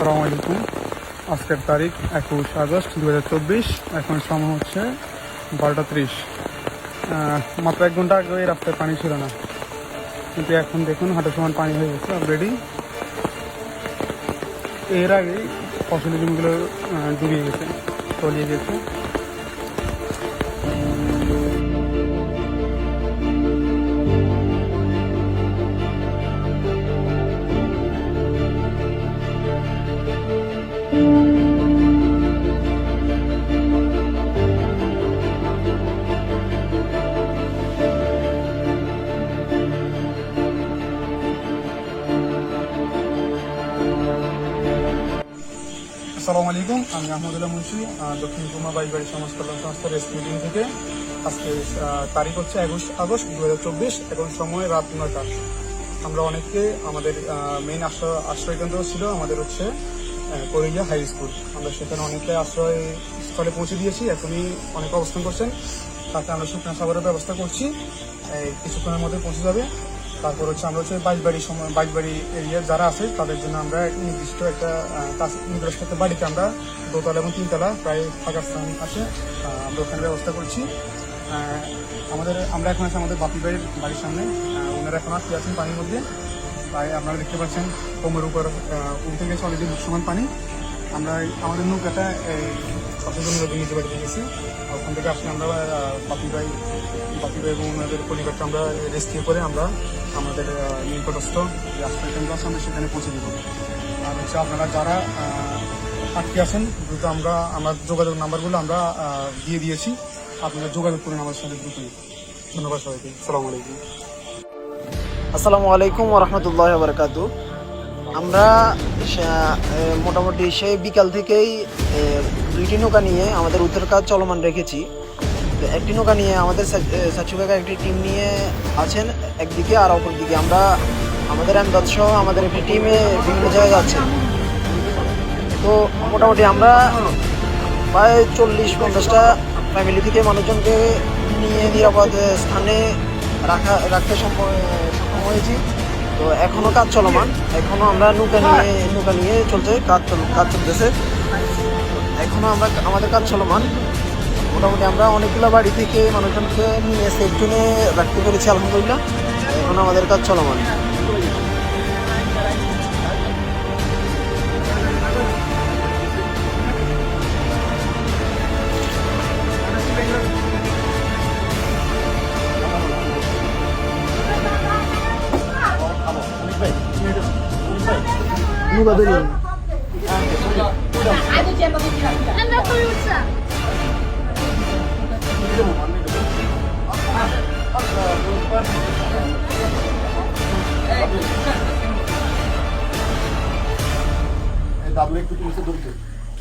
আসসালামু আলাইকুম। আজকের তারিখ 21 আগস্ট 2024। এখন সময় হচ্ছে 12:30। মাত্র 1 ঘন্টা আগে এই রাস্তায় পানি ছিল না, কিন্তু এখন দেখুন হাঁটু সমান পানি হয়ে গেছে অলরেডি। এর আগেই ফসলি জমিগুলো ডুবিয়ে গেছে, তলিয়ে গেছে। আসসালামু আলাইকুম, আমি আহমদুল্লাহ মুন্সি, দক্ষিণ কুমা বাইবাড়ি সমাজ কল্যাণ সংস্থার রেস্কিউ টিম থেকে। আজকে তারিখ হচ্ছে 21 আগস্ট 2024। এখন সময় রাত 9টা। আমরা অনেককে আমাদের মেইন আশ্রয়কেন্দ্র ছিল আমাদের হচ্ছে করিয়া হাই স্কুল। আমরা সেখানে অনেকে আশ্রয়স্থলে পৌঁছে দিয়েছি। এখনই অনেকে অবস্থান করছেন, তাকে আমরা শুকনো খাবারের ব্যবস্থা করছি, কিছুক্ষণের মধ্যে পৌঁছে যাবে। তারপর হচ্ছে আমরা হচ্ছে বাইশবাড়ি এরিয়ার যারা আছে তাদের জন্য আমরা নির্দিষ্ট একটা বাড়িতে আমরা 2তলা এবং 3তলা প্রায় ফাঁকা স্থান আছে, আমরা ওখানে ব্যবস্থা করছি। আমরা এখন আছি আমাদের বাপি বাড়ির সামনে। ওনারা এখন আটকে আছেন পানির মধ্যে, তাই আপনারা দেখতে পাচ্ছেন কোমরের উপর উঠে গেছে অলরেডি সমান পানি। আমরা আমাদের নৌকাটা সচেতন নদী নিতে বাড়িতে গেছি। ওখান থেকে আসলে আমরা বাপি ভাই এবং ওনাদের পরিবারকে আমরা রেস্কিউ করে আমরা আমাদের নিকটস্থ যে আশ্রয়কেন্দ্র আছে আমরা সেখানে পৌঁছে দেব। আর হচ্ছে আপনারা যারা আটকে আছেন দ্রুত আমার যোগাযোগ নাম্বারগুলো আমরা দিয়ে দিয়েছি, আপনারা যোগাযোগ করুন আমার সাথে দ্রুতই। ধন্যবাদ সবাইকে। আসসালামু আলাইকুম। আসসালামু আলাইকুম ওয়া রাহমাতুল্লাহি ওয়া বারাকাতুহু। আমরা মোটামুটি সেই বিকাল থেকেই 2টি নৌকা নিয়ে আমাদের উদ্ধার কাজ চলমান রেখেছি। একটি নৌকা নিয়ে আমাদের সাচু কাকা একটি টিম নিয়ে আছেন একদিকে, আর অপর দিকে আমরা আমাদের আমদাদ সহ আমাদের একটি টিমে বিভিন্ন জায়গায় যাচ্ছে। তো মোটামুটি আমরা প্রায় 40-50টা ফ্যামিলি থেকে মানুষজনকে নিয়ে নিরাপদ স্থানে রাখতে সক্ষম হয়েছি। তো এখনও কাজ চলমান, এখনও আমরা নৌকা নিয়ে কাজ চলতেছে। এখনও আমাদের কাজ চলমান। মোটামুটি আমরা অনেকগুলো বাড়ি থেকে মানুষজনকে নিয়ে সেফ জোনে রাখতে পেরেছি আলহামদুলিল্লাহ। এখন আমাদের কাজ চলমান।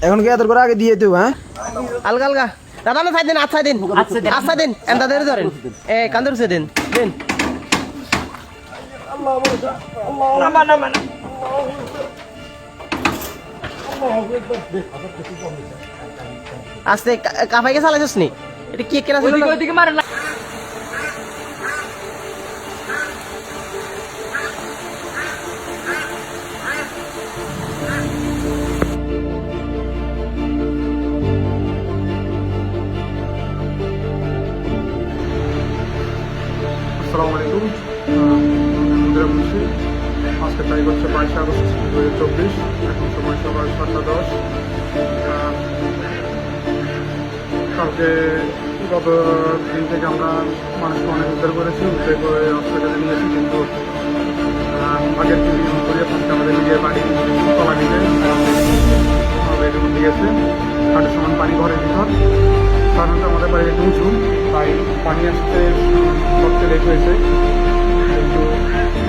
এখন কি এত করে আগে দিয়ে দেবো? হ্যাঁ, আলগা আলগা দাদা না দিন আচ্ছা দিন এন্টা ধরেন কান্দর দিন দিন আস্তে কাফাইকে চালাইছিস নি? এটা কি কেনা ছিল? ওইদিকে মারে না। আসসালামু আলাইকুম, আজকের তারিখ হচ্ছে 22 আগস্ট 2024। এখন সময় সকাল 7:10। কালকে গত দিন থেকে আমরা মানুষকে অনেক উদ্ধার করেছি, উদ্ধার করে হসপিটালে নিয়েছি, কিন্তু আগের দিন করে আজকে আমাদের নিজের বাড়ি তলা নিতে বেডের মধ্যে গেছে। হাঁটু সমান পানি ঘরের ভিতর। সাধারণত আমাদের বাড়ি একটু উঁচু, তাই পানি আসতে সবচেয়ে লেট হয়েছে, কিন্তু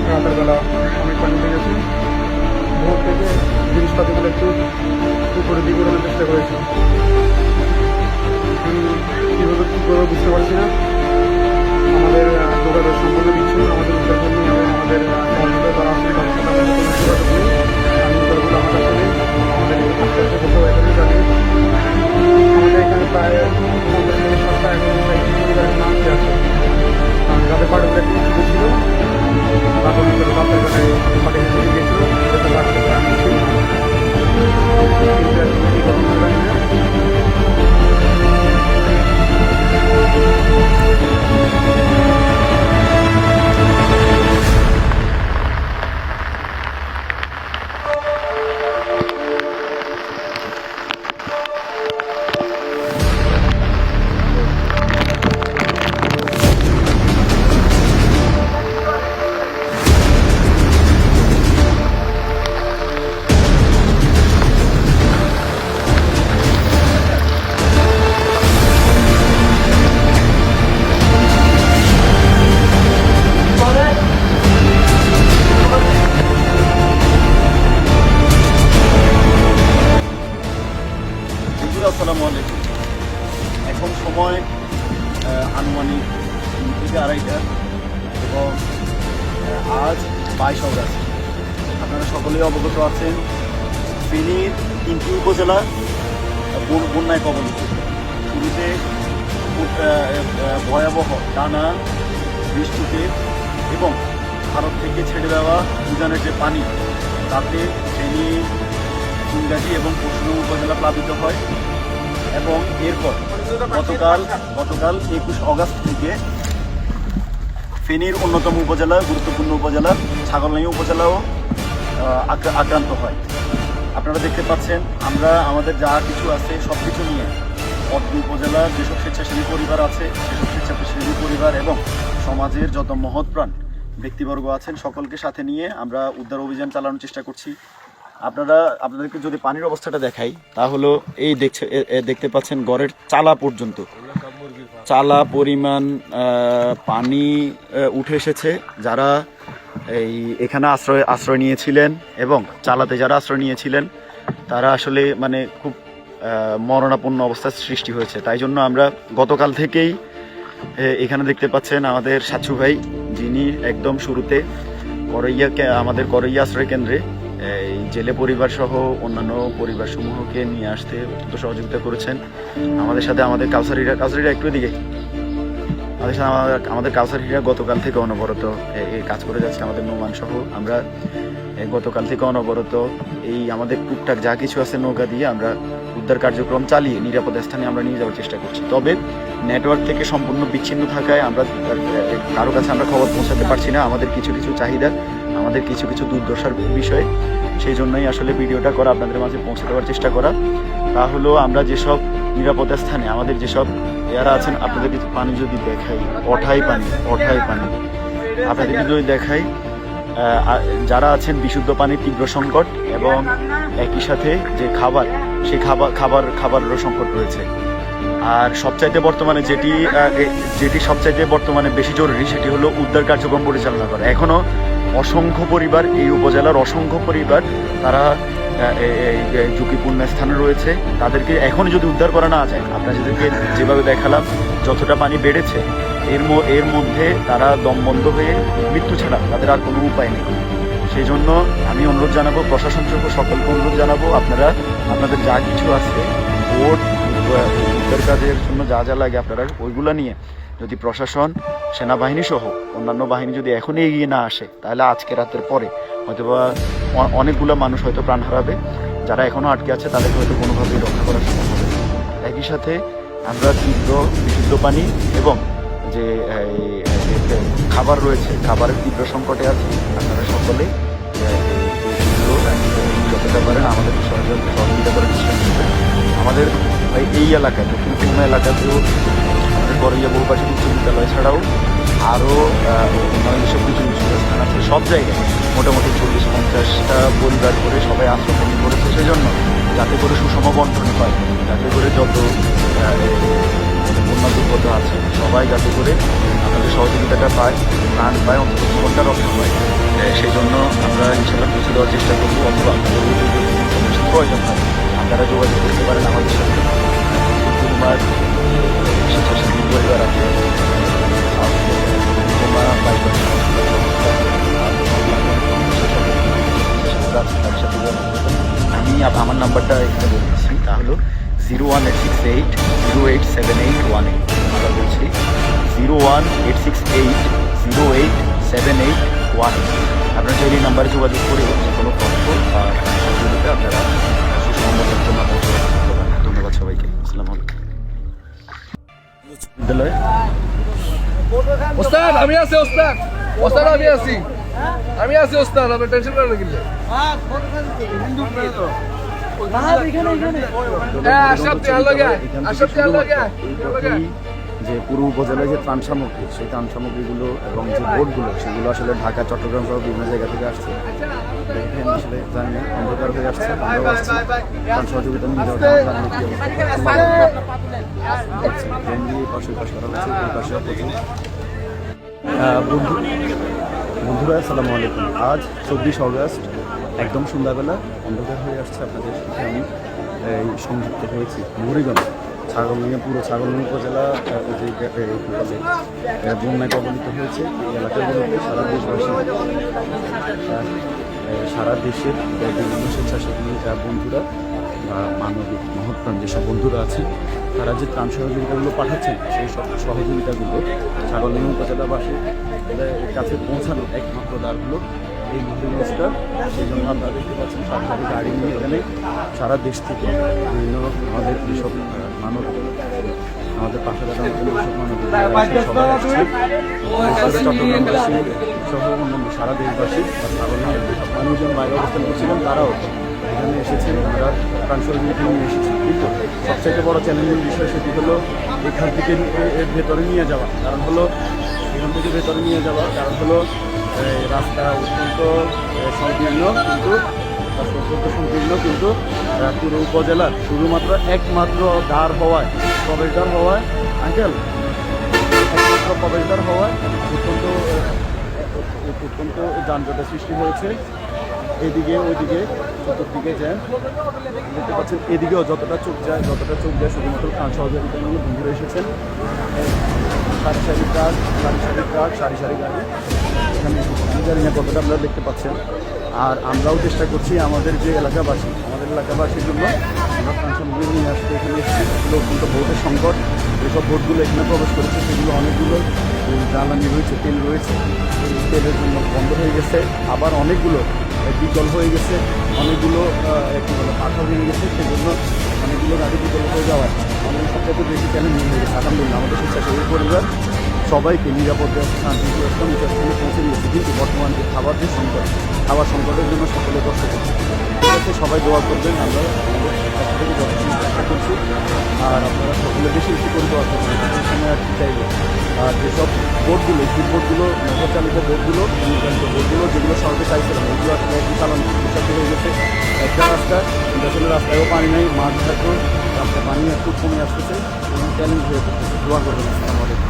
রাতের বেলা অনেক পানি উঠে গেছে। ভোর থেকে জিনিসপাতিগুলো একটু উপরে দিকে উড়ানোর চেষ্টা করেছি, কীভাবে কী করবো বুঝতে পারছি না। আমাদের যোগাযোগ সম্পূর্ণ দিচ্ছি আমাদের উদ্ধারকর্মী এবং আমাদের সহযোগিতা যারা আছেন তাদের সাথে আমাদের কোনো যোগাযোগ নেই। আমি উদ্ধারগুলো আমার কাছে নেই, আমাদের আস্তে আস্তে কোথাও এখানে জানি। আমাদের এখানে প্রায় 50-60টা এখন পরিবারের নাম আছে, যাদের পাড়গুলো একটু ছোটো ছিল, তারপর রাতের বেলায় পাঠিয়ে গিয়েছিল, আসসালামু আলাইকুম। এখন সময় আনুমানিক 3 থেকে 2:30 এবং আজ 22 অগাস্ট। আপনারা সকলেই অবগত আছেন ফেনীর 3টি উপজেলা বন্যায় কবলিত। শুরুতে ভয়াবহ টানা বৃষ্টিতে এবং ভারত থেকে ছেড়ে দেওয়া উজানের যে পানি, তাতে ফেনী, ফুলগাজী এবং পশ্চিম উপজেলা প্লাবিত হয় এবং এরপর গতকাল 21 অগাস্ট থেকে ফেনীর অন্যতম উপজেলা, গুরুত্বপূর্ণ উপজেলা ছাগলনাইয়া উপজেলাও আক্রান্ত হয়। আপনারা দেখতে পাচ্ছেন আমরা আমাদের যা কিছু আছে সব কিছু নিয়ে অত্র উপজেলার যেসব স্বেচ্ছাসেবী পরিবার আছে সেসব স্বেচ্ছাসেবী পরিবার এবং সমাজের যত মহৎ প্রাণ ব্যক্তিবর্গ আছেন সকলকে সাথে নিয়ে আমরা উদ্ধার অভিযান চালানোর চেষ্টা করছি। আপনাদেরকে যদি পানির অবস্থাটা দেখাই, তাহলে এই দেখতে পাচ্ছেন গড়ের চালা পর্যন্ত চালা পরিমাণ পানি উঠে এসেছে। যারা এখানে আশ্রয় নিয়েছিলেন এবং চালাতে যারা আশ্রয় নিয়েছিলেন তারা আসলে মানে খুব মরণাপন্ন অবস্থার সৃষ্টি হয়েছে। তাই জন্য আমরা গতকাল থেকেই এখানে দেখতে পাচ্ছেন আমাদের সাচ্ছু ভাই, যিনি একদম শুরুতে আমাদের করইয়া আশ্রয় কেন্দ্রে এই জেলে পরিবার সহ অন্যান্য পরিবার সমূহকে নিয়ে আসতে অত্যন্ত সহযোগিতা করেছেন। আমাদের সাথে আমাদের কাউসারিরা একটু দিকে আমাদের কাউসারিরা গতকাল থেকে অনবরত এই কাজ করে যাচ্ছে। আমাদের নোমান সহ আমরা গতকাল থেকে অনবরত এই আমাদের টুকটাক যা কিছু আছে নৌকা দিয়ে আমরা উদ্ধার কার্যক্রম চালিয়ে নিরাপদ স্থানে আমরা নিয়ে যাওয়ার চেষ্টা করছি। তবে নেটওয়ার্ক থেকে সম্পূর্ণ বিচ্ছিন্ন থাকায় আমরা কারো কাছে আমরা খবর পৌঁছাতে পারছি না। আমাদের কিছু কিছু চাহিদা, আমাদের কিছু কিছু দুর্দশার বিষয়, সেই জন্যই আসলে ভিডিওটা করা, আপনাদের মাঝে পৌঁছে দেওয়ার চেষ্টা করা। তা হলো আমরা যেসব নিরাপদ স্থানে আমাদের যেসব এরা আছেন, আপনাদের কিছু পানি যদি দেখাই, অঠাই পানি আপনাদেরকে যদি দেখাই, যারা আছেন বিশুদ্ধ পানির তীব্র সংকট এবং একই সাথে যে খাবার, সেই খাবারেরও সংকট রয়েছে। আর সবচাইতে বর্তমানে যেটি সবচাইতে বর্তমানে বেশি জরুরি সেটি হলো উদ্ধার কার্যক্রম পরিচালনা করা। এখনো অসংখ্য পরিবার, এই উপজেলার অসংখ্য পরিবার তারা ঝুঁকিপূর্ণ স্থানে রয়েছে। তাদেরকে এখনই যদি উদ্ধার করা না যায়, আপনাদেরকে যেভাবে দেখালাম যতটা পানি বেড়েছে, এর মধ্যে তারা দমবন্ধ হয়ে মৃত্যু ছাড়া তাদের আর কোনো উপায় নেই। সেই জন্য আমি অনুরোধ জানাবো, প্রশাসন সহ সকলকে অনুরোধ জানাবো, আপনাদের যা কিছু আছে বোট উদ্ধার কাজের জন্য যা যা লাগে আপনারা ওইগুলো নিয়ে, যদি প্রশাসন, সেনাবাহিনী সহ অন্যান্য বাহিনী যদি এখনই এগিয়ে না আসে, তাহলে আজকে রাতের পরে হয়তোবা অনেকগুলো মানুষ হয়তো প্রাণ হারাবে। যারা এখনও আটকে আছে তাদেরকে হয়তো কোনোভাবেই রক্ষা করা সম্ভব হবে। একই সাথে আমরা তীব্র বিশুদ্ধ পানি এবং যে খাবার রয়েছে, খাবারের তীব্র সংকটে আছে। আপনারা সকলে যতটা পারেন আমাদের সহযোগিতা করার চেষ্টা করবেন। আমাদের এই এলাকায়, দক্ষিণ খুলনা এলাকাতেও আমাদের করইয়া বহুভাষী উচ্চ বিদ্যালয় ছাড়াও আরও যেসব কিছু স্থান আছে, সব জায়গায় মোটামুটি 40-50টা পরিবার করে সবাই আশ্রয় করেছে। সেজন্য যাতে করে সুষম বন্টন হয়, যাতে করে যত বন্যা দুর্গত আছে সবাই যাতে করে আমাদের সহযোগিতাটা পায়, প্রাণ পায়, অন্তত জীবনটা রক্ষা পায়, সেই জন্য আমরা ইনশাল্লাহ পৌঁছে দেওয়ার চেষ্টা করবো। অথবা আপনাদের প্রয়োজন হয় আপনারা যোগাযোগ করতে পারেন আমাদের সাথে। কুমার স্বেচ্ছাসেবী পরিবার আছে, আমি আমার নাম্বারটা এখানে বলছি, তা হলো 01868 আমরা বলছি 01868 আপনারা চাইলে এই নাম্বারে যোগাযোগ করে যে কোনো তথ্য বা সহযোগিতা আপনারা সুসম্মতের জন্য ধন্যবাদ সবাইকে। আসসালামু আলাইকুম। বিদ্যালয় ওস্তাদ আমি আছি, ওস্তাদ আপনি টেনশন করেন না কিনলে যে পুরো উপজেলায় যে ত্রাণ সামগ্রী, সেই ত্রাণ সামগ্রীগুলো এবং যে বোটগুলো সেগুলো আসলে ঢাকা, চট্টগ্রাম সহ বিভিন্ন জায়গা থেকে আসছে। দেখেন আসলে জানি না অন্ধকার হয়ে আসছে, আমরাও আসছি ত্রাণ সহযোগিতা নিয়ে যাওয়ার জন্য। পাশে কাজ করা হচ্ছে, পাশে বন্ধুরা আসসালামু আলাইকুম। আজ 24 অগস্ট, একদম সন্ধ্যাবেলা, অন্ধকার হয়ে আসছে। আপনাদের সাথে আমি এই সংযুক্ত হয়েছি মুহুরীগঞ্জ ছাগলনাইয়া পুরো ছাগলনাইয়া উপজেলা যে বন্যায় কবলিত হয়েছে এই এলাকাগুলোতে সারা দেশবাসী সারা দেশের বিভিন্ন স্বেচ্ছাসেবী বন্ধুরা বা মানবিক মহৎপ্রাণ যেসব বন্ধুরা আছেন তারা যে ত্রাণ সহযোগিতাগুলো পাঠাচ্ছেন সেই সব সহযোগিতাগুলো ছাগলনাইয়া উপজেলাবাসীর কাছে পৌঁছানোর একমাত্র দ্বার হলো এই মুহুরীগঞ্জটা। সেই জন্য আপনারা দেখতে পাচ্ছেন সরকারি গাড়ি নিয়ে এখানে সারা দেশ থেকে বিভিন্ন আমাদের যেসব মানব আমাদের পাশে দাঁড়ানোর জন্য যেসব মানব সবাই আসছে চট্টগ্রামবাসী সহ অন্যান্য সারা দেশবাসী বা ছাগলনাইয়ার যেসব মানুষজন বাইরে অবস্থান করছিলেন তারাও এখানে এসেছেন, তারা ত্রাণ সহযোগিতা নিয়ে এসেছেন। কিন্তু সবচেয়ে বড় চ্যালেঞ্জিং বিষয় সেটি হলো এখান থেকে ভেতরে নিয়ে যাওয়া। কারণ হলো এখান থেকে ভেতরে নিয়ে যাওয়া কারণ হলো রাস্তা অত্যন্ত সংকীর্ণ কিন্তু পুরো উপজেলার শুধুমাত্র একমাত্র দ্বার হওয়ায় প্রবেশদ্বার হওয়ায় একমাত্র প্রবেশদ্বার হওয়ায় অত্যন্ত যানজটের সৃষ্টি হয়েছে। এদিকে ওইদিকে চতুর্দিকে যান দেখতে পাচ্ছেন, এদিকেও যতটা চোখ যায় শুধুমাত্র ত্রাণ সহযোগিতা নিয়ে বন্ধুরা এসেছেন। সারি সারি গাড়ি এখানে আমি জানি না কতটা আপনারা দেখতে পাচ্ছেন। আর আমরাও চেষ্টা করছি আমাদের যে এলাকাবাসীর জন্য আমরা ত্রাণ সামগ্রী নিয়ে আসতে এখানে এসেছি। অত্যন্ত ভোটের সংকট, যেসব ভোটগুলো এখানে প্রবেশ করেছে সেগুলো অনেকগুলো জ্বালানি রয়েছে, তেল রয়েছে, এই তেলের জন্য বন্ধ হয়ে গেছে। আবার অনেকগুলো বিকল হয়ে গেছে, অনেকগুলো কী বলে পাথর ভেঙে গেছে, সেজন্য অনেকগুলো গাড়ি বিকল হয়ে যাওয়ায় আমাদের সবচেয়ে বেশি চ্যালেঞ্জিং হয়ে গেছে। আলহামদুলিল্লাহ আমাদের স্বেচ্ছাসেবী পরিবার সবাইকে নিরাপদে শান্তিতে স্থানে পৌঁছে দিয়েছে। কিন্তু বর্তমান যে খাবার সংকটের জন্য সকলে কষ্ট করছে। সবাই দোয়া করবেন, আমরা আমাদের কাছ থেকে যথেষ্ট চেষ্টা করছি। আর আপনারা সকলে বেশি করে দোয়া করবেন। এই সময় আর কি চাইবে, আর যেসব বোটগুলো মোটর চালিত বোটগুলো যেগুলো সরকার চাইছিলাম ওইগুলো আসলে একটু চালানো সাথে হয়ে গেছে। একটা রাস্তা আসলে রাস্তায়ও পানি নেই, মাছ থাকলেও রাস্তায় পানি একটু কমে আসতেছে এবং চ্যালেঞ্জ হয়ে পড়তেছে। দোয়া করবেন। আসসালামু আলাইকুম।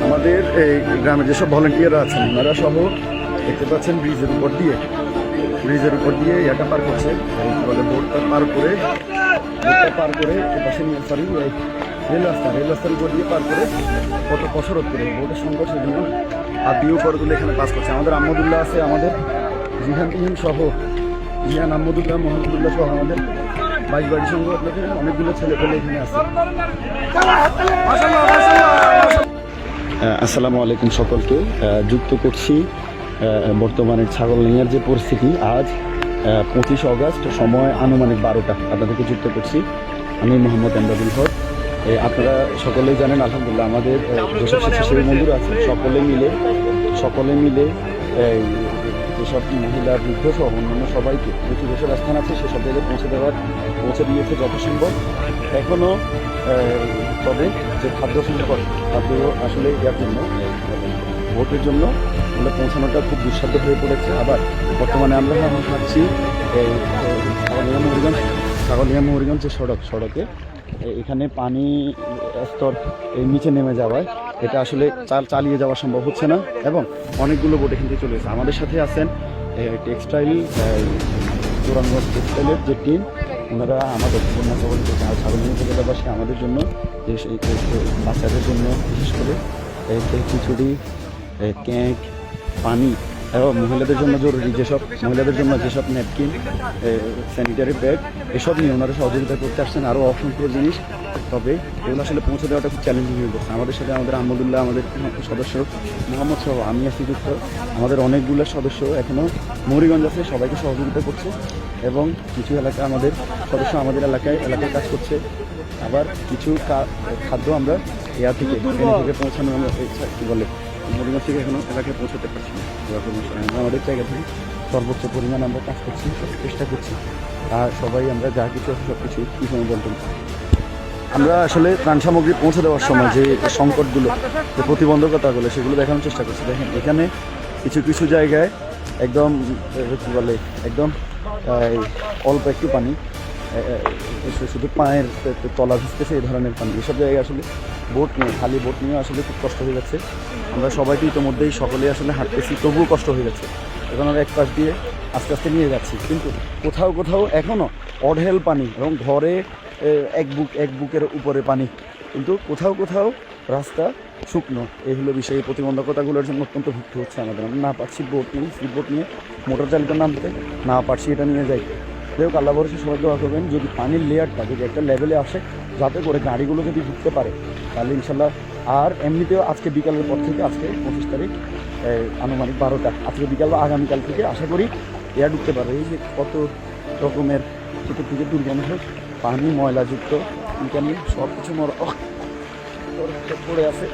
আমাদের এই গ্রামের যেসব ভলেন্টিয়াররা আছেন ওনারা সহ দেখতে পাচ্ছেন ব্রিজের উপর দিয়ে এটা পার করছে, বলে বোটটা পার করে এপাশে রেল রাস্তার উপর দিয়ে পার করে কত কসরত করে বোটের সংকট, সেজন্য হাত দিয়ে উপরে তুলে এখানে পাস করছে। আমাদের আহমদুল্লাহ আছে, আমাদের জিহান আহমদুল্লাহ মোহাম্মদুল্লাহ সহ আমাদের 22 বাড়ির সঙ্গে আপনাদের অনেকগুলো ছেলেপেলে এখানে আছে। আসসালামু আলাইকুম সকলকে। যুক্ত করছি বর্তমানে ছাগলনাইয়ার যে পরিস্থিতি। আজ 25 অগাস্ট, সময় আনুমানিক 12টা, আপনাদেরকে যুক্ত করছি। আমি মোহাম্মদ এমদাদুল হক। আপনারা সকলেই জানেন আলহামদুলিল্লাহ আমাদের যেসব স্বেচ্ছাসেবী বন্ধুরা আছে সকলে মিলে যেসব মহিলা বৃদ্ধ সহ অন্যান্য সবাইকে যেসব স্থান আছে সেসব জায়গায় পৌঁছে দিয়েছে যথাসম্ভব। এখনও তবে যে খাদ্য আসলে ইয়ার জন্য ভোটের জন্য আমরা পৌঁছানোটা খুব দুঃসাধ্য হয়ে পড়েছে। আবার বর্তমানে আমরা থাকছি এই ছাগলনাইয়া মুহুরীগঞ্জ যে সড়কে এখানে পানি স্তর এই নিচে নেমে যাওয়ায় এটা আসলে চালিয়ে যাওয়া সম্ভব হচ্ছে না এবং অনেকগুলো বোট এখান থেকে চলে এসেছে। আমাদের সাথে আছেন টেক্সটাইল জোরানগঞ্জ টেক্সটাইলের যে টিম, ওনারা আমাদের বন্যা কবলিত ছাগলনাইয়া উপজেলাবাসী আমাদের জন্য যে বাচ্চাদের জন্য বিশেষ করে খিচুড়ি, কেক, পানি এবং মহিলাদের জন্য জরুরি যেসব ন্যাপকিন, স্যানিটারি প্যাড এসব নিয়ে ওনারা সহযোগিতা করতে আসছেন, আরও অসংখ্য জিনিস। তবে এগুলো আসলে পৌঁছে দেওয়াটা খুব চ্যালেঞ্জিং হয়ে পড়ছে। আমাদের সাথে আমাদের আহমদুল্লাহ, আমাদের সদস্য মোহাম্মদ সহ আমি আছি যুক্ত, আমাদের অনেকগুলো সদস্য এখনও মৌরিগঞ্জ আছে, সবাইকে সহযোগিতা করছে। এবং কিছু এলাকা আমাদের সদস্য আমাদের এলাকায় কাজ করছে। আবার কিছু খাদ্য আমরা থেকে পৌঁছানো, আমরা কী বলে মৌরিগঞ্জ থেকে এখনও এলাকায় পৌঁছাতে পারছি না। আমাদের জায়গা থেকে সর্বোচ্চ পরিমাণ আমরা কাজ করছি, চেষ্টা করছি। আর সবাই আমরা যা কিছু আছে সব কিছু কী সময় বলতে আমরা আসলে ত্রাণ সামগ্রী পৌঁছে দেওয়ার সময় যে সংকটগুলো, যে প্রতিবন্ধকতাগুলো, সেগুলো দেখানোর চেষ্টা করছি। দেখেন এখানে কিছু কিছু জায়গায় একদম কী বলে একদম অল্প একটু পানি, শুধু পায়ের তলা ভিজতেছে এই ধরনের পানি। এসব জায়গায় আসলে খালি বোট নিয়ে আসলে খুব কষ্ট হয়ে যাচ্ছে। আমরা সবাই তো ইতিমধ্যেই সকলেই আসলে হাঁটতেছি, তবুও কষ্ট হয়ে যাচ্ছে। এখন আমরা এক পাশ দিয়ে আস্তে আস্তে নিয়ে যাচ্ছি, কিন্তু কোথাও কোথাও এখনও অঢেল পানি এবং ঘরে এক বুকের উপরে পানি, কিন্তু কোথাও কোথাও রাস্তা শুকনো। এই হলো বিষয়ে প্রতিবন্ধকতাগুলোর জন্য অত্যন্ত ভুগতে হচ্ছে আমাদের। আমরা না পারছি স্পিড বোট নিয়ে মোটর চালিত নামতে, না পারছি এটা নিয়ে যাই। যাই হোক, আল্লাহ ভরসা সবাই দোয়া করবেন যদি পানির লেয়ারটা যদি একটা লেভেলে আসে, যাতে করে গাড়িগুলো যদি ঢুকতে পারে, তাহলে ইনশাল্লাহ। আর এমনিতেও আজকে বিকালের পর থেকে, আজকে 25 তারিখ আনুমানিক 12টা, আজকে বিকাল বা আগামীকাল থেকে আশা করি এয়ার ঢুকতে পারবে। এই যে কত রকমের চতুর্দিকে দুর্গন্ধ, পানি ময়লাযুক্ত, এখানে সব কিছু পড়ে আছে।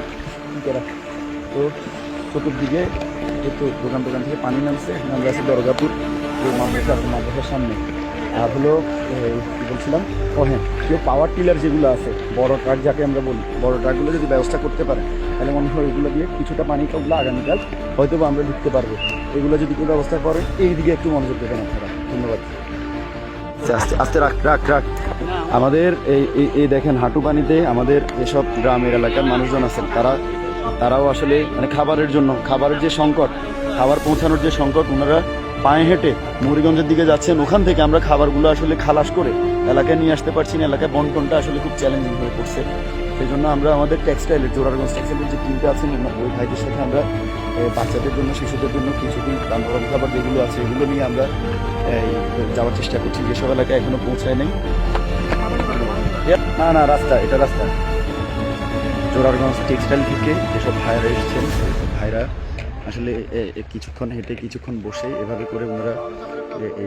তো চতুর্দিকে একটু দোকান থেকে পানি নামছে। আমরা আছে দরগাপুর মাদ্রাসার সামনে। আর হলো কী বলছিলাম, হ্যাঁ, কেউ পাওয়ার টিলার যেগুলো আছে, বড় ট্রাক যাকে আমরা বলি, বড় ট্রাকগুলো যদি ব্যবস্থা করতে পারে, তাহলে মনে হয় এগুলো দিয়ে কিছুটা পানি টকলা আগামীকাল হয়তো বা আমরা ঢুকতে পারবো। এগুলো যদি কেউ ব্যবস্থা করে, এই দিকে একটু মনোযোগ দেবেন আপনারা। ধন্যবাদ। আস্তে আস্তে রাখ। আমাদের এই দেখেন হাঁটু পানিতে আমাদের যেসব গ্রামের এলাকার মানুষজন আছেন, তারাও আসলে মানে খাবারের যে সংকট, খাবার পৌঁছানোর যে সংকট, ওনারা পায়ে হেঁটে মুড়িগঞ্জের দিকে যাচ্ছেন। ওখান থেকে আমরা খাবারগুলো আসলে খালাস করে এলাকায় নিয়ে আসতে পারছি না। এলাকায় বন্টনটা আসলে খুব চ্যালেঞ্জিং হয়ে পড়ছে। সেই জন্য আমরা আমাদের জোরারগঞ্জ টেক্সটাইলের যে টিমটা আছেন, ওই ভাইদের সাথে আমরা বাচ্চাদের জন্য, শিশুদের জন্য কিছুদিন গরম খাবার যেগুলো আছে এগুলো নিয়ে আমরা যাওয়ার চেষ্টা করছি, যেসব এলাকায় এখনো পৌঁছায় নেই। না রাস্তা, এটা রাস্তা। জোরারগঞ্জ টেক্সটাইল থেকে যেসব ভাইরা এসেছেন, ভাইরা আসলে কিছুক্ষণ হেঁটে কিছুক্ষণ বসে এভাবে করে ওনারা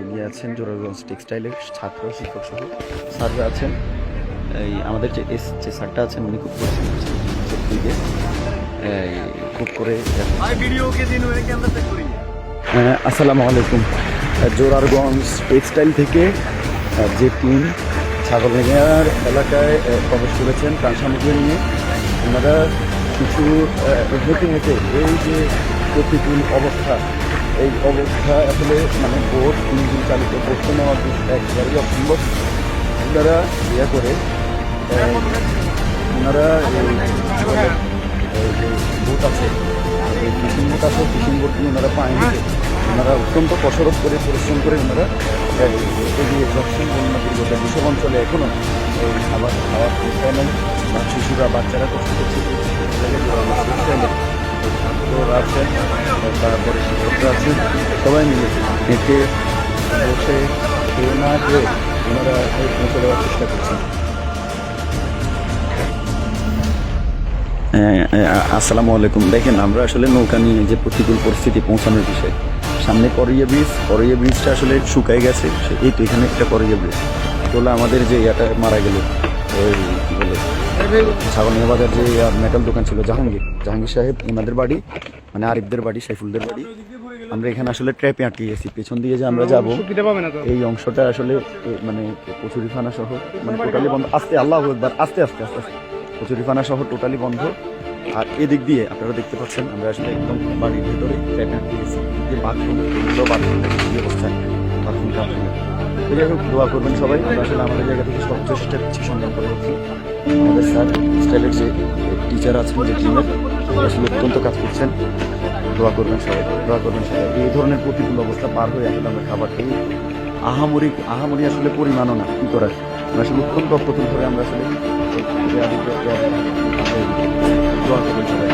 নিয়ে আছেন। জোরারগঞ্জ টেক্সটাইলের ছাত্র শিক্ষক সহ স্যাররা আছেন। এই আমাদের যে স্যারটা আছেন, উনি খুব দিকে খুব করে। আসসালামু আলাইকুম। জোরারগঞ্জ টেক্সটাইল থেকে যে টিম ছাগলনাইয়ার এলাকায় প্রবেশ করেছেন ত্রাণ সামগ্রী নিয়ে, ওনারা কিছু হেঁটে এই যে প্রতিকূল অবস্থা, এই অবস্থা আসলে মানে বোট, ইঞ্জিন চালিত বোটকে নেওয়ার একেবারেই অসম্ভব। ওনারা ইয়ে করে ওনারা যে বোট আছে, এই ফিশিং বোট আছে, ফিশিং বোট নিয়ে ওনারা পায়ে হেঁটে ওনারা অত্যন্ত কসরত করে পরিশ্রম করে ওনারা এগিয়ে যাচ্ছেন। বন্যা দুর্গত যেসব অঞ্চলে এখনও এই খাবার খাওয়ার পৌঁছায় নেই, শিশুরা বাচ্চারা কষ্ট করছে, ছাত্ররা আছেন, তারপরে শিক্ষকরা আছেন, সবাই মিলে হেঁটে বসে কেউ না খেয়ে ওনারা পৌঁছে দেওয়ার চেষ্টা করছেন। আসসালামু আলাইকুম। দেখেন, আমরা আসলে নৌকা নিয়ে যে প্রতিকূল পরিস্থিতি পৌঁছানোর বিষয়, সামনে করইয়া ব্রিজটা আসলে শুকাই গেছে। এই তো এখানে একটা করইয়া ব্রিজ, তোলা আমাদের যে ইয়াটা মারা গেল, ওই কী বলে ছাগলনাইয়া বাজার যে মেটাল দোকান ছিল, জাহাঙ্গীর সাহেব, ওনাদের বাড়ি, মানে আরিফদের বাড়ি, সাইফুলদের বাড়ি। আমরা এখানে আসলে ট্র্যাপে আটকে গেছি। পেছন দিয়ে যে আমরা যাব, এই অংশটা আসলে মানে কচুরিফানা সহ মানে টোটালি বন্ধ। আল্লাহু আকবার, আস্তে কচুরিফানা সহ টোটালি বন্ধ। আর এদিক দিয়ে আপনারা দেখতে পাচ্ছেন আমরা আসলে একদম বাড়ির ভেতরে ট্র্যাপে আটকে গেছি। যে বাথরুমটা কী অবস্থা, বাথরুমটা যাই হোক, দোয়া করবেন সবাই। আমরা আসলে আমাদের জায়গা থেকে সব চেষ্টা করছি সংগ্রাম করে রাখছি। আমাদের স্যার স্টাইলের যে টিচার আছেন, যে টিমের, আসলে অত্যন্ত কাজ করছেন। দোয়া করবেন সবাই। এই ধরনের প্রতিকূল অবস্থা পার হয়ে আসলে আমরা খাবার খেয়ে আহামরি আসলে পরিমাণও না, কী করার, আমরা আসলে অত্যন্ত অপ্রতুল ধরে আমরা আসলে দোয়া করবেন সবাই।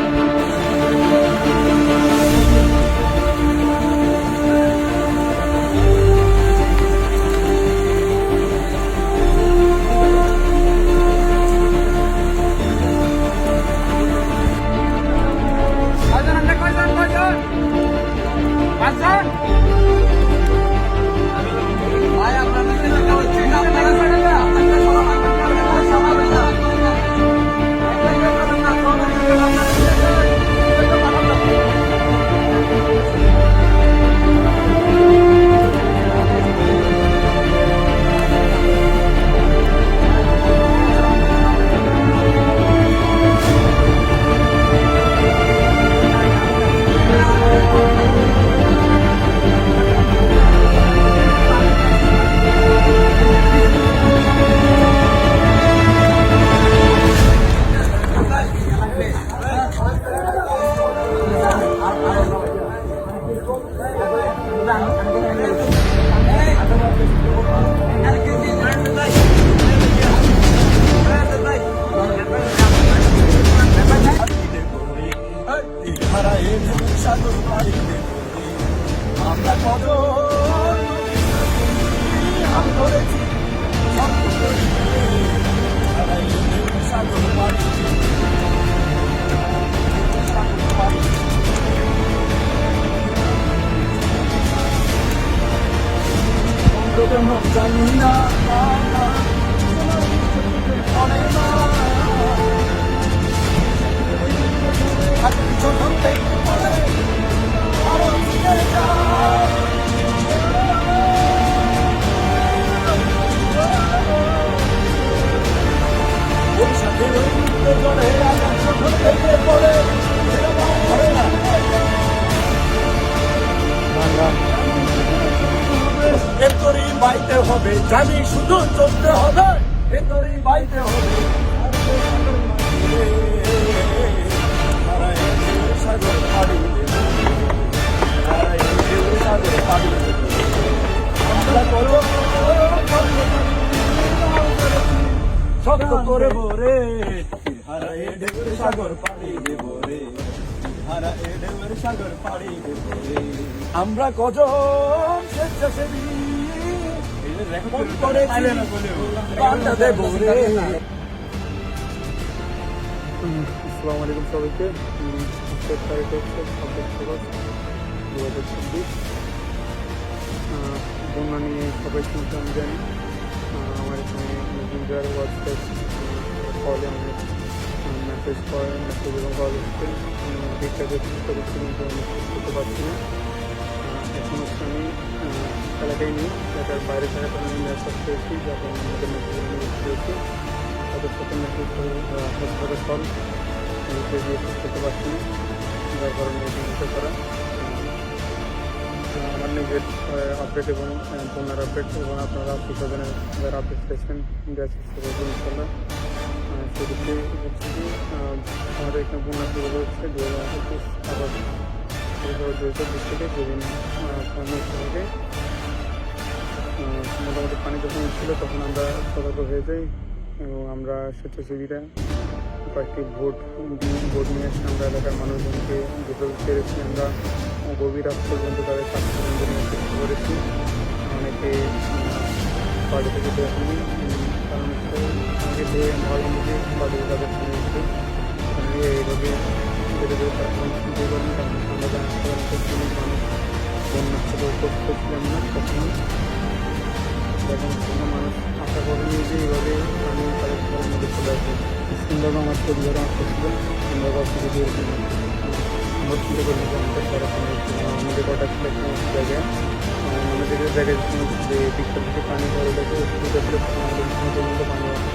আমরা কত হাত ধরেছি সাগর পাড়ি জানি না ভেতরি বাইতে হবে জানি শুধু চলতে হবে ভেতরি বাইতে হবে সাগর পাড়ি সাগর পাড়ি শক্ত করে ভরে হারায় ঢেউর সাগর পাড়ি দেব রে হারায় ঢেউর সাগর পাড়ি দেব রে আমরা কজন স্বেচ্ছাসেবী মন করেছি বার্তা দেব রে। আসসালামু আলাইকুম সবাইকে। আজকের তারিখ হচ্ছে 26 আগস্ট 2026। বন্যা নিয়ে সবাই শুনতে আমি জানি। আমার এখানে মেসেঞ্জার হোয়াটসঅ্যাপ কলে অনেক মেসেজ এবং কল এসছে। ঠিকঠাক চেষ্টা করছি কিন্তু আমি করতে পারছি না। এখন হচ্ছে আমি এলাকায় নেই, এলাকার বাইরে থাকার কারণে আমি মেসেজ পেয়েছি, যাতে আমাদের মেসেজ পেয়েছি তাদের সাথে মেসেজ করে কল দিয়ে করতে পারছি না, যার কারণে এই জিনিসটা করা। আমার নিজের আপডেট এবং বন্যার আপডেট এবং আপনারা প্রশাসনের যারা আপডেট পেয়েছেন দেওয়ার চেষ্টা করবেন ইনশাল্লাহ। সেদিকে হচ্ছে কি আমাদের এখানে বন্যা শুরু হচ্ছে 2025 আগস্ট 2024 থেকে যেদিন থেকে মোটামুটি পানি যখন উঠছিল তখন আমরা সতর্ক হয়ে যাই এবং আমরা স্বেচ্ছাসেবীরা কয়েকটি ভোট নিয়ে এসে আমরা এলাকার মানুষজনকে যেভাবে পেরেছি আমরা গভীর রাত পর্যন্ত তাদের স্বাস্থ্য নিয়ে চেষ্টা করেছি। অনেকে বাড়ি থেকে দেখেনি, কারণ হচ্ছে অনেকে ধেয়ে ভালো মুখে বাড়িতে তাদের সঙ্গে উঠছে এইভাবে ধীরে ধীরে তারা শুনতেই পারেন, কারণ আমরা জানাতে মানুষ বন্যা থেকে উপস্থিত ছিলাম না তখন। এখন কোনো মানুষ আশা করেনি যে এইভাবে আমি তাদের ঘরের মধ্যে চলে আসবো। সুন্দর আমার পরিবার আসতেছিল, সুন্দর থেকে আমরা চিন্তা করি যে আমাদের ঘরের সঙ্গে আমাদের কটা ছিল জায়গায় আমাদের জায়গায় যে দিকটা থেকে পানি ধরে গেছে অসুবিধা ছিল, আমাদের পর্যন্ত পানি আসছে।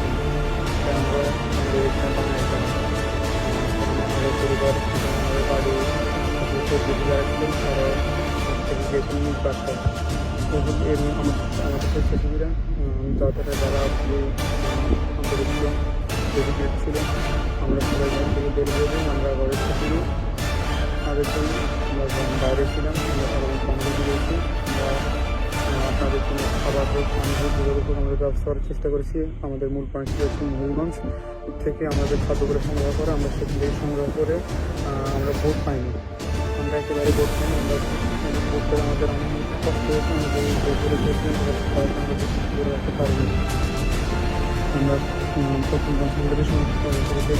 আমরা আমাদের এখানে পানি আসতাম, আমাদের পরিবার আমাদের বাড়ি যারা ছিলেন তারা গেছেন বাসায়। আমাদের স্বেচ্ছাসেবীরা তারা যারা আন্তরিক ছিল ডেডিকেট ছিল, আমরা সবাই ঘর থেকে বের হয়ে আমরা ঘরের থেকে তাদের জন্য আমরা বাইরে ছিলাম, আমরা সাধারণ পানি দিয়েছি। আমরা আপনাদের জন্য খাবার হোক পানি হোক দুধের উপর আমাদের ব্যবস্থা করার চেষ্টা করেছি। আমাদের মূল পয়েন্ট ছিল হচ্ছে মহিগঞ্জ থেকে আমাদের খাদ্যগুলো সংগ্রহ করে, আমরা সেখান থেকে সংগ্রহ করে আমরা ভোট পাইনি, আমরা একেবারে ভোট পাইনি। আমরা ভোট করে আমাদের অনেক কষ্ট হয়েছে, আমাদের ভোটগুলো দিয়েছিলাম আমরা করে রাখতে পারিনি। আমরা প্রথম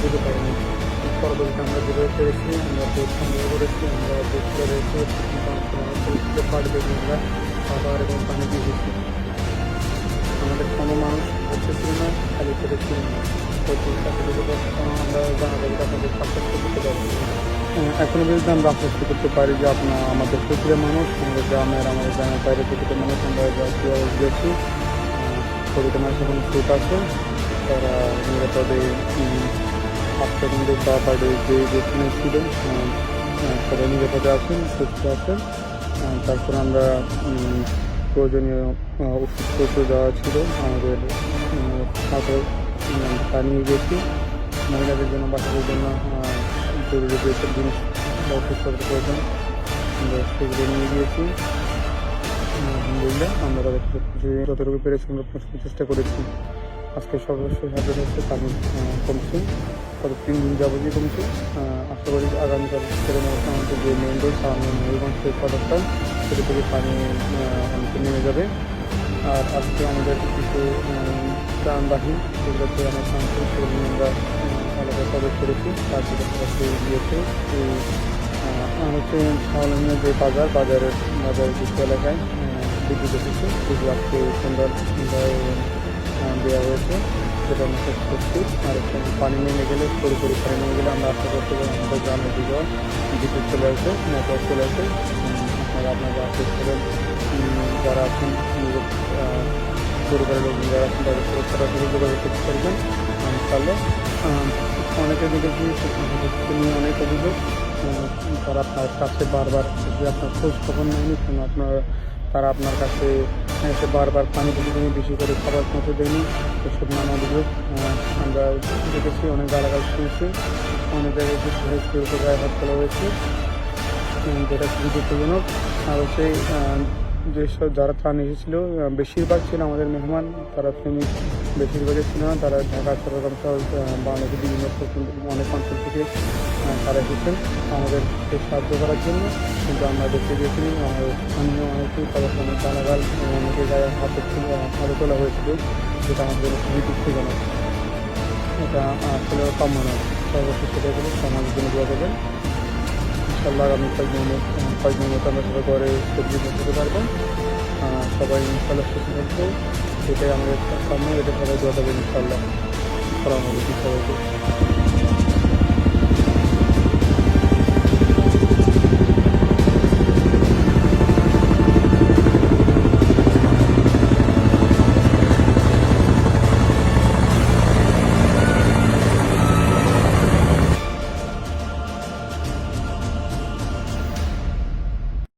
যেতে পারিনি, পরবর্তীতে আমরা যেভাবে পেরেছি আমরা ভোট সংগ্রহ করেছি, আমরা ভোটগুলো রেখে পাড়ি থেকে আমরা খাবার এবং পানি দিয়েছি। আমাদের কোনো মানুষ করতেছিল না, খালি করেছিল না। আমরা জানাবো আপনাদের সাব্যস্ত করতে পারবো। এখনো পর্যন্ত আমরা আশ্বস্ত করতে পারি যে আপনার আমাদের প্রতিটা মানুষ, আমাদের গ্রামের বাইরে প্রতিটা মানুষ আমরা গিয়েছি। প্রতিটা মানুষ এখন সুখ আছে, তারা নিরাপদে হাসপাতালে বা বাড়ি যেখানে ছিল সবাই নিরাপদে আছেন, সুস্থ আছেন। তারপর আমরা প্রয়োজনীয় ওষুধপত্র দেওয়া ছিল আমাদের সাথে তা নিয়ে গেছি। মহিলাদের জন্য বাচ্চাদের জন্য জরুরি যেসব জিনিস বা ওষুধপত্র প্রয়োজন আমরা সেগুলো নিয়ে গিয়েছি। আলহামদুলিল্লাহ আমরা তাদের যতটুকু পেরেছি আমরা চেষ্টা করেছি। আজকে সর্বশেষ আপডেট হচ্ছে পানি কমছে, গত 3 দিন যাবতীয় কমছে। আশা করি আগামীকাল থেকে আমাদের যে মেন রোড ময়ূরগঞ্জ সেই সদরটা সেটা থেকে পানি অনেকে নেমে যাবে। আর আজকে আমাদের কিছু ত্রাণবাহী যেগুলোতে আমরা ত্রাণ করি সেগুলো নিয়ে আমরা এলাকায় প্রবেশ করেছি। তার থেকে গিয়েছে আর হচ্ছে শাওলানিয়া যে বাজারের কিছু এলাকায় বিদ্যুৎ এসেছে, বিদ্যুৎ আজকে সন্ধ্যায় দেওয়া হয়েছে, সেটা আমরা শেষ করছি। আর পানি নেমে গেলে পুরোপুরি পানি নেমে গেলে আমরা আশা করতে পারি আমাদের গ্রামের দিকেও বিদ্যুৎ চলে আসে, নেটওয়ার্ক চলে আসে। আপনারা আশিস করেন যারা আছেন নিজের পরিবারের লোক যারা আছেন তাদের সরাসরি যোগাযোগ করতে পারবেন। ইনশাআল্লাহ অনেকে দেখেছি নিয়ে অনেক অভিযোগ, তারা আপনার কাছে বারবার যে আপনার খোঁজ খবর নেয়নি, তারা আপনার কাছে এসে বারবার পানি দেয়নি, বেশি করে খাবার পৌঁছে দেয়নি, এসব নানা অভিযোগ আমরা দেখেছি। অনেক গালাগাল শুনেছি, অনেক জায়গায় ধরে গায়ে হাত তোলা হয়েছে, যেটা খুবই দুঃখজনক। আর হচ্ছে যেসব যারা ত্রাণ এসেছিল বেশিরভাগ ছিল আমাদের মেহমান, তারা ফেনী বেশিরভাগই ছিল না, তারা ঢাকা চট্টগ্রাম সহ বাংলাদেশের বিভিন্ন অনেক অঞ্চল থেকে তারা এসেছেন আমাদেরকে সাহায্য করার জন্য। কিন্তু আমরা দেখতে গিয়েছিলাম আমাদের স্থানীয় অনেকেই তাদের অনেক গালাগাল অনেকে গায়ে হাতে তোলা হয়েছিল, যেটা আমাদের খুবই দুঃখজনক। এটা আসলে কাম্য নয়। সর্বশেষ সেটা করে সমাজের জন্য দোয়া দেবেন। ইনশাআল্লাহ আগামী কয়েকদিনের মতো আমরা সবাই ঘরে সবজি পৌঁছতে পারবেন। সবাই ইনশাআল্লাহ সুস্থ থাকবো, এটাই আমাদের সামনে, এটা সবাই দোয়া দেবেন ইনশাআল্লাহ। আসসালামু আলাইকুম সবাইকে।